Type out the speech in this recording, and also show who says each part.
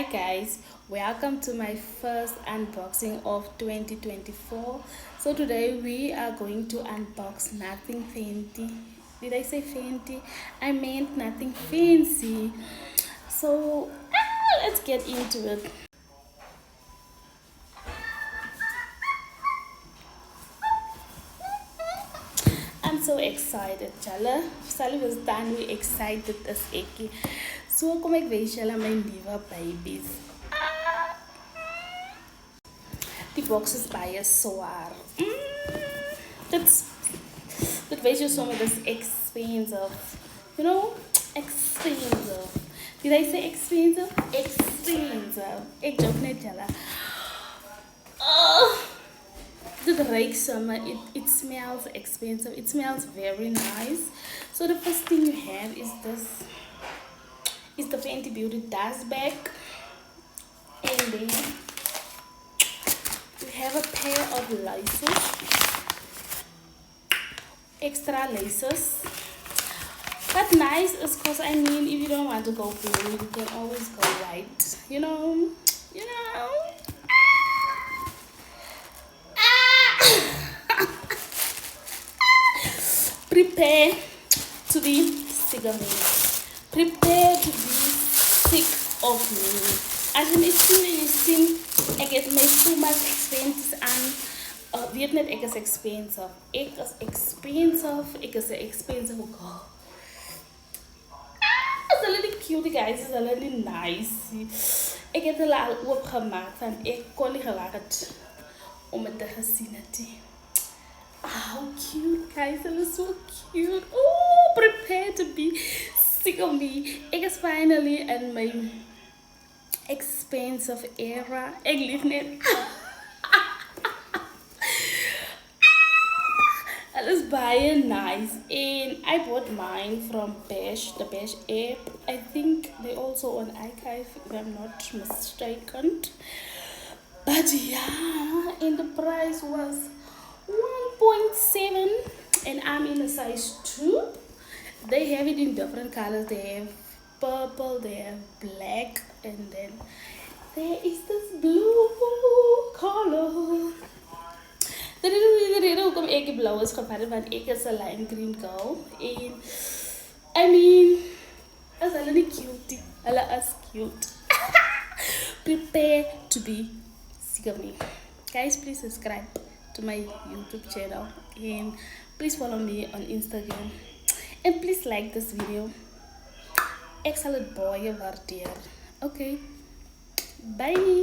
Speaker 1: Hi guys, welcome to my first unboxing of 2024. So today we are going to unbox nothing Fenty. Did I say Fenty? I meant nothing fancy. So let's get into it. I'm so excited, Chala. Sally was done, we excited as Eki. So kom ek wys julle my nuwe babies. Die box is baie swaar. Dit wys jou sommer dis expensive. You know, expensive. Did I say expensive? Expensive. Ek joke net julle. Dit ruik sommer. It smells expensive. It smells very nice. So the first thing you have is this. Is the Fenty Beauty dust bag, and then you have a pair of laces, extra laces. But nice is because I mean, if you don't want to go blue, you can always go white. You know. Prepare to be sick of me. Prepare to be sick of me. As in, jy sien, ek het my puma expenses aan. Weet net, ek is expensive. Ek is expensive. Ek is een expensive girl. Is hulle nie cute, guys? Is hulle nie nice? Ek het hulle al oopgemaak van ek kon nie gewag het om het te gesien het. How cute, guys. Hulle is so cute. Oh, prepare to be sick of me. Ek is finally in my expensive era. Ek lief net. It is baie nice. And I bought mine from the Bash app. I think they also on Archive, if I'm not mistaken. But yeah, and the price was 1.7 and I'm in a size 2. They have it in different colors. They have purple, they have black, and then there is this blue color. The rede hoekom ek die blauw is gevat het, want ek is 'n lime green girl. En I mean, is hulle nie cute? Hulle is cute. Prepare to be sick of me. Guys, please subscribe to my YouTube channel and please follow me on Instagram. And please like this video. Excellent boy, waardeer. Okay. Bye.